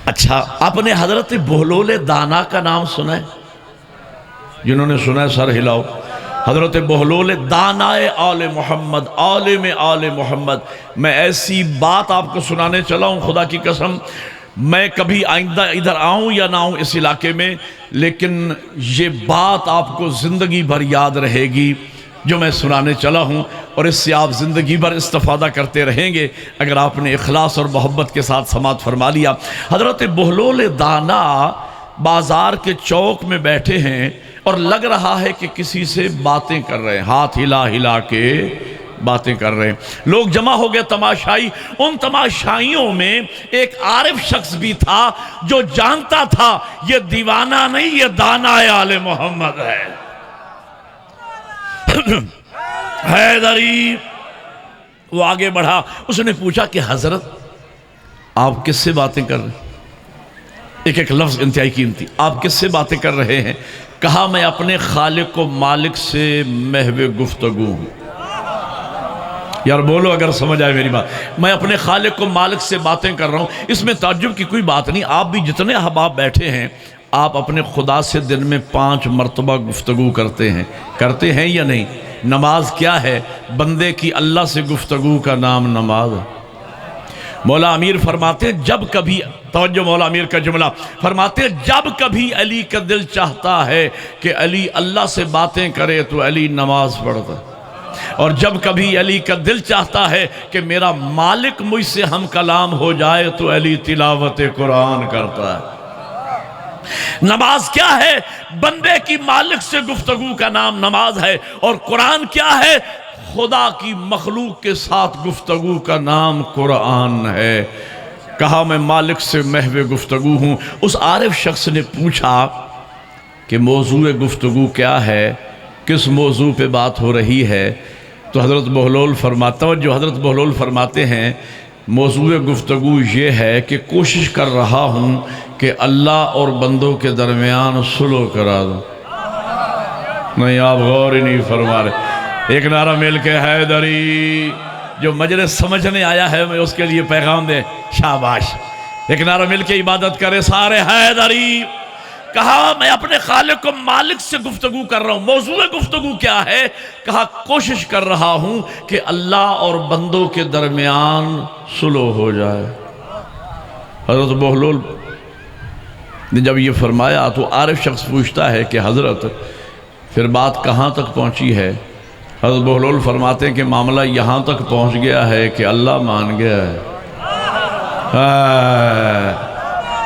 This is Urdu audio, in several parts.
اچھا، آپ نے حضرت بہلول دانا کا نام سنا ہے؟ جنہوں نے سنا ہے سر ہلاؤ۔ حضرت بہلول دانا آل محمد، عالم آل محمد۔ میں ایسی بات آپ کو سنانے چلا ہوں، خدا کی قسم میں کبھی آئندہ ادھر آؤں یا نہ آؤں اس علاقے میں، لیکن یہ بات آپ کو زندگی بھر یاد رہے گی جو میں سنانے چلا ہوں، اور اس سے آپ زندگی بھر استفادہ کرتے رہیں گے اگر آپ نے اخلاص اور محبت کے ساتھ سماعت فرما لیا۔ حضرت بہلول دانا بازار کے چوک میں بیٹھے ہیں اور لگ رہا ہے کہ کسی سے باتیں کر رہے ہیں، ہاتھ ہلا ہلا کے باتیں کر رہے ہیں۔ لوگ جمع ہو گئے تماشائی، ان تماشائیوں میں ایک عارف شخص بھی تھا جو جانتا تھا یہ دیوانہ نہیں، یہ دانا آل محمد ہے۔ حیدری وہ آگے بڑھا، اس نے پوچھا کہ حضرت آپ کس سے باتیں کر رہے ہیں؟ ایک ایک لفظ انتہائی قیمتی، آپ کس سے باتیں کر رہے ہیں؟ کہا میں اپنے خالق و مالک سے محو گفتگو ہوں۔ یار بولو اگر سمجھ آئے میری بات، میں اپنے خالق و مالک سے باتیں کر رہا ہوں، اس میں تعجب کی کوئی بات نہیں۔ آپ بھی جتنے احباب بیٹھے ہیں، آپ اپنے خدا سے دن میں 5 مرتبہ گفتگو کرتے ہیں یا نہیں؟ نماز کیا ہے؟ بندے کی اللہ سے گفتگو کا نام نماز ہے۔ مولا امیر فرماتے ہیں جب کبھی، توجہ مولا امیر کا جملہ فرماتے ہیں، جب کبھی علی کا دل چاہتا ہے کہ علی اللہ سے باتیں کرے تو علی نماز پڑھتا ہے، اور جب کبھی علی کا دل چاہتا ہے کہ میرا مالک مجھ سے ہم کلام ہو جائے تو علی تلاوت قرآن کرتا ہے۔ نماز کیا ہے؟ بندے کی مالک سے گفتگو کا نام نماز ہے، اور قرآن کیا ہے؟ خدا کی مخلوق کے ساتھ گفتگو کا نام قرآن ہے۔ کہا میں مالک سے محو گفتگو ہوں۔ اس عارف شخص نے پوچھا کہ موضوع گفتگو کیا ہے، کس موضوع پہ بات ہو رہی ہے؟ تو حضرت بہلول فرماتے ہیں موضوع گفتگو یہ ہے کہ کوشش کر رہا ہوں کہ اللہ اور بندوں کے درمیان صلح کرا دوں۔ نہیں آپ غور ہی نہیں فرما رہے۔ ایک نعرہ مل کے حیدری، جو مجلس سمجھنے آیا ہے میں اس کے لیے پیغام دے، شاباش۔ ایک نعرہ مل کے عبادت کرے سارے حیدری۔ کہا میں اپنے خالق و مالک سے گفتگو کر رہا ہوں۔ موضوع گفتگو کیا ہے؟ کہا کوشش کر رہا ہوں کہ اللہ اور بندوں کے درمیان صلح ہو جائے۔ حضرت بہلول نے جب یہ فرمایا تو عارف شخص پوچھتا ہے کہ حضرت پھر بات کہاں تک پہنچی ہے؟ حضرت بہلول فرماتے ہیں کہ معاملہ یہاں تک پہنچ گیا ہے کہ اللہ مان گیا ہے۔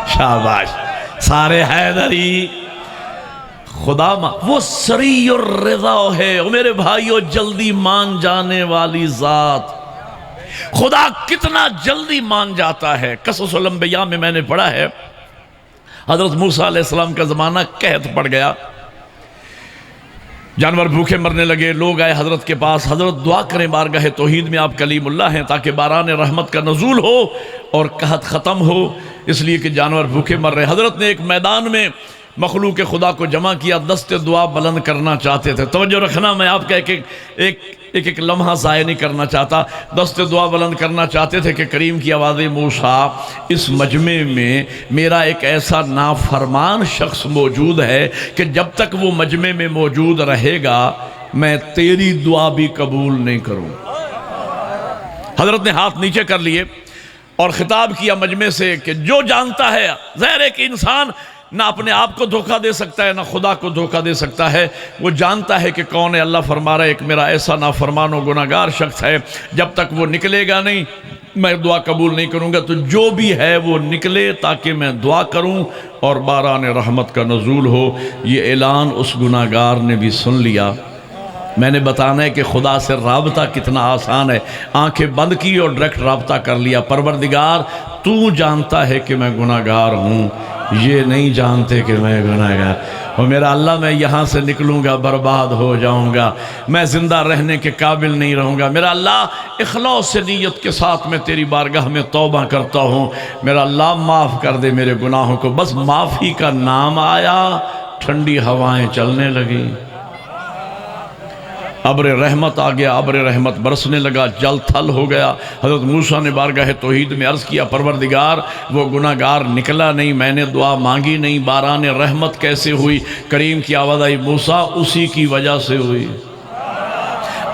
شاباش سارے حیدری، خدا وہ سری الرضا ہے میرے بھائیو، جلدی مان جانے والی ذات۔ خدا کتنا جلدی مان جاتا ہے۔ قصص الانبیاء میں نے پڑھا ہے، حضرت موسیٰ علیہ السلام کا زمانہ قحط پڑ گیا، جانور بھوکے مرنے لگے، لوگ آئے حضرت کے پاس، حضرت دعا کریں بارگاہ توحید میں، آپ کلیم اللہ ہیں، تاکہ باران رحمت کا نزول ہو اور قحط ختم ہو، اس لیے کہ جانور بھوکے مر رہے۔ حضرت نے ایک میدان میں مخلوق خدا کو جمع کیا، دست دعا بلند کرنا چاہتے تھے۔ توجہ رکھنا، میں آپ کا ایک لمحہ ضائع نہیں کرنا چاہتا۔ دست دعا بلند کرنا چاہتے تھے کہ کریم کی آواز موسیٰ، اس مجمع میں میرا ایک ایسا نافرمان شخص موجود ہے کہ جب تک وہ مجمع میں موجود رہے گا میں تیری دعا بھی قبول نہیں کروں۔ حضرت نے ہاتھ نیچے کر لیے اور خطاب کیا مجمع سے کہ جو جانتا ہے، ظاہر ہے کہ انسان نہ اپنے آپ کو دھوکہ دے سکتا ہے نہ خدا کو دھوکہ دے سکتا ہے، وہ جانتا ہے کہ کون ہے۔ اللہ فرما رہا ہے ایک میرا ایسا نافرمان و گناہگار شخص ہے، جب تک وہ نکلے گا نہیں میں دعا قبول نہیں کروں گا، تو جو بھی ہے وہ نکلے تاکہ میں دعا کروں اور باران رحمت کا نزول ہو۔ یہ اعلان اس گناہگار نے بھی سن لیا۔ میں نے بتانا ہے کہ خدا سے رابطہ کتنا آسان ہے، آنکھیں بند کی اور ڈائریکٹ رابطہ کر لیا۔ پروردگار تو جانتا ہے کہ میں گناہگار ہوں، یہ نہیں جانتے کہ میں گناہگار، اور میرا اللہ میں یہاں سے نکلوں گا برباد ہو جاؤں گا، میں زندہ رہنے کے قابل نہیں رہوں گا۔ میرا اللہ اخلاص سے نیت کے ساتھ میں تیری بارگاہ میں توبہ کرتا ہوں، میرا اللہ معاف کر دے میرے گناہوں کو۔ بس معافی کا نام آیا، ٹھنڈی ہوائیں چلنے لگی۔ ابر رحمت آ گیا، ابر رحمت برسنے لگا، جل تھل ہو گیا۔ حضرت موسیٰ نے بارگاہ توحید میں عرض کیا پروردگار وہ گناہگار نکلا نہیں، میں نے دعا مانگی نہیں، باران رحمت کیسے ہوئی؟ کریم کی آواز آئی موسیٰ اسی کی وجہ سے ہوئی،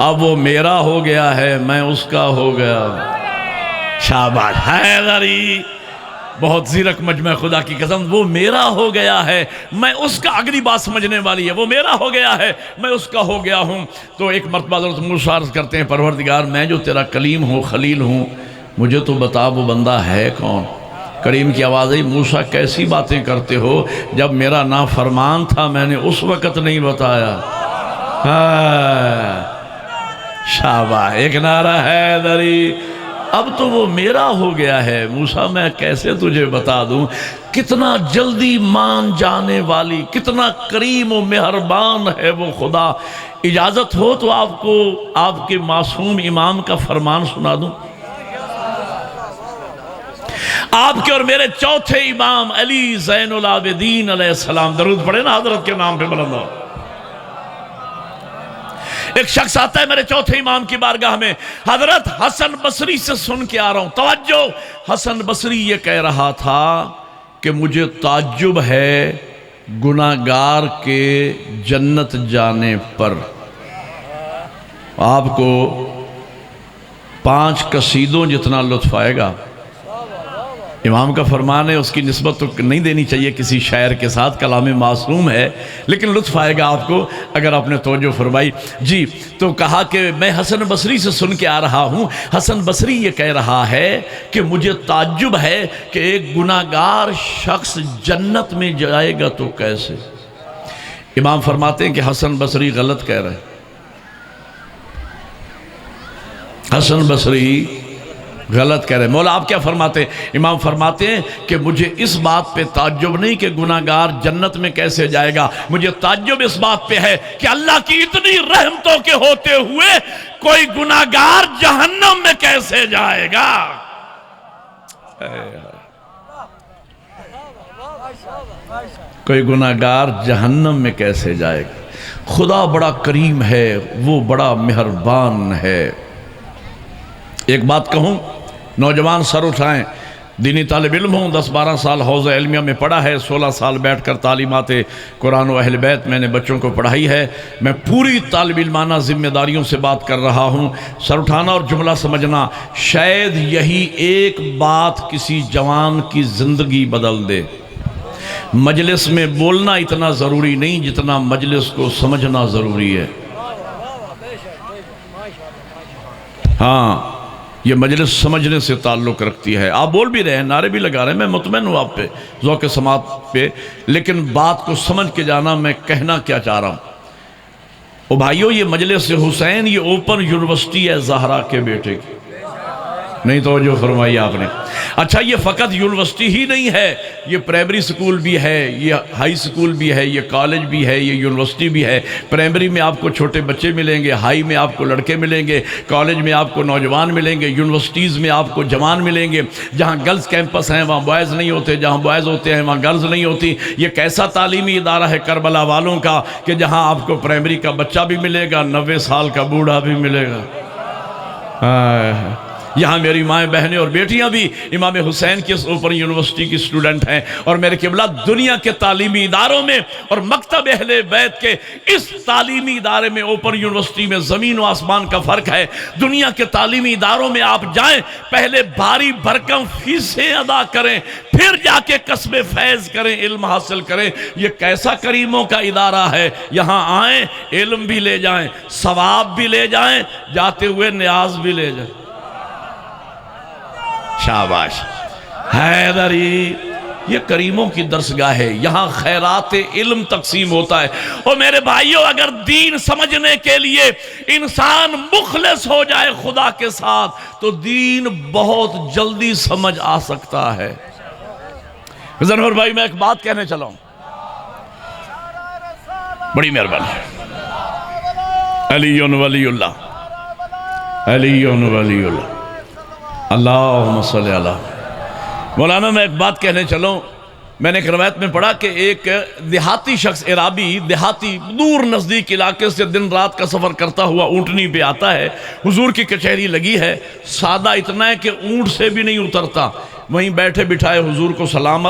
اب وہ میرا ہو گیا ہے، میں اس کا ہو گیا۔ شاباش حیدری، بہت زیرک مجمع خدا کی قسم، وہ میرا ہو گیا ہے میں اس کا۔ اگلی بات سمجھنے والی ہے، وہ میرا ہو گیا ہے میں اس کا ہو گیا ہوں۔ تو ایک مرتبہ حضرت موسیٰ عرض کرتے ہیں پروردگار میں جو تیرا کلیم ہوں، خلیل ہوں، مجھے تو بتا وہ بندہ ہے کون؟ کریم کی آواز آئی موسیٰ کیسی باتیں کرتے ہو، جب میرا نافرمان تھا میں نے اس وقت نہیں بتایا۔ شاباش، ایک نعرہ حیدری۔ اب تو وہ میرا ہو گیا ہے موسیٰ، میں کیسے تجھے بتا دوں؟ کتنا جلدی مان جانے والی، کتنا کریم و مہربان ہے وہ خدا۔ اجازت ہو تو آپ کو آپ کے معصوم امام کا فرمان سنا دوں؟ آپ کے اور میرے چوتھے امام علی زین العابدین علیہ السلام، درود پڑھے نا حضرت کے نام پہ بلند ہو۔ ایک شخص آتا ہے میرے چوتھے امام کی بارگاہ میں، حضرت حسن بصری سے سن کے آ رہا ہوں، توجہ، حسن بصری یہ کہہ رہا تھا کہ مجھے تعجب ہے گناہگار کے جنت جانے پر۔ آپ کو 5 قصیدوں جتنا لطف آئے گا۔ امام کا فرمان ہے، اس کی نسبت تو نہیں دینی چاہیے کسی شاعر کے ساتھ، کلام معصوم ہے، لیکن لطف آئے گا آپ کو اگر آپ نے توجہ فرمائی۔ جی تو کہا کہ میں حسن بصری سے سن کے آ رہا ہوں، حسن بصری یہ کہہ رہا ہے کہ مجھے تعجب ہے کہ ایک گناہگار شخص جنت میں جائے گا تو کیسے؟ امام فرماتے ہیں کہ حسن بصری غلط کہہ رہے ہیں۔ حسن بصری غلط کہہ رہے ہیں۔ مولا آپ کیا فرماتے ہیں؟ امام فرماتے ہیں کہ مجھے اس بات پہ تعجب نہیں کہ گناہگار جنت میں کیسے جائے گا، مجھے تعجب اس بات پہ ہے کہ اللہ کی اتنی رحمتوں کے ہوتے ہوئے کوئی گناہگار جہنم میں کیسے جائے گا۔ کوئی گناہگار جہنم میں کیسے جائے گا؟ خدا بڑا کریم ہے، وہ بڑا مہربان ہے۔ ایک بات کہوں، نوجوان سر اٹھائیں، دینی طالب علم ہوں، 10-12 سال حوزہ علمیہ میں پڑھا ہے، 16 سال بیٹھ کر تعلیمات قرآن و اہل بیت میں نے بچوں کو پڑھائی ہے۔ میں پوری طالب علمانہ ذمہ داریوں سے بات کر رہا ہوں۔ سر اٹھانا اور جملہ سمجھنا، شاید یہی ایک بات کسی جوان کی زندگی بدل دے۔ مجلس میں بولنا اتنا ضروری نہیں جتنا مجلس کو سمجھنا ضروری ہے۔ ہاں، یہ مجلس سمجھنے سے تعلق رکھتی ہے۔ آپ بول بھی رہے ہیں، نعرے بھی لگا رہے ہیں، میں مطمئن ہوں آپ پہ، ذوق سماعت پہ، لیکن بات کو سمجھ کے جانا میں کہنا کیا چاہ رہا ہوں۔ او بھائیو، یہ مجلس حسین یہ اوپن یونیورسٹی ہے زہرا کے بیٹے کی، نہیں توجہ فرمائی آپ نے؟ اچھا، یہ فقط یونیورسٹی ہی نہیں ہے، یہ پرائمری سکول بھی ہے، یہ ہائی سکول بھی ہے، یہ کالج بھی ہے، یہ یونیورسٹی بھی ہے۔ پرائمری میں آپ کو چھوٹے بچے ملیں گے، ہائی میں آپ کو لڑکے ملیں گے، کالج میں آپ کو نوجوان ملیں گے، یونیورسٹیز میں آپ کو جوان ملیں گے۔ جہاں گرلز کیمپس ہیں وہاں بوائز نہیں ہوتے، جہاں بوائز ہوتے ہیں وہاں گرلز نہیں ہوتی۔ یہ کیسا تعلیمی ادارہ ہے کربلا والوں کا کہ جہاں آپ کو پرائمری کا بچہ بھی ملے گا، 90 سال کا بوڑھا بھی ملے گا۔ یہاں میری مائیں بہنیں اور بیٹیاں بھی امام حسین کی اس اوپن یونیورسٹی کی سٹوڈنٹ ہیں، اور میرے قبلہ دنیا کے تعلیمی اداروں میں اور مکتب اہل بیت کے اس تعلیمی ادارے میں، اوپن یونیورسٹی میں زمین و آسمان کا فرق ہے۔ دنیا کے تعلیمی اداروں میں آپ جائیں، پہلے بھاری بھرکم فیسیں ادا کریں، پھر جا کے کسب فیض کریں، علم حاصل کریں۔ یہ کیسا کریموں کا ادارہ ہے، یہاں آئیں علم بھی لے جائیں، ثواب بھی لے جائیں، جاتے ہوئے نیاز بھی لے جائیں۔ شاباش حیدری، یہ کریموں کی درسگاہ ہے، یہاں خیرات علم تقسیم ہوتا ہے۔ اور میرے بھائیوں، اگر دین سمجھنے کے لیے انسان مخلص ہو جائے خدا کے ساتھ تو دین بہت جلدی سمجھ آ سکتا ہے۔ زنور بھائی، میں ایک بات کہنے چلا ہوں، بڑی مہربانی۔ علی ولی اللہ، علی ولی اللہ، اللہم صلی اللہ۔ مولانا میں ایک بات کہنے چلوں، میں نے ایک روایت میں پڑھا کہ ایک دیہاتی شخص، عرابی دیہاتی، دور نزدیک علاقے سے دن رات کا سفر کرتا ہوا اونٹنی پہ آتا ہے، حضور کی کچہری لگی ہے، سادہ اتنا ہے کہ اونٹ سے بھی نہیں اترتا، وہیں بیٹھے بٹھائے حضور کو سلام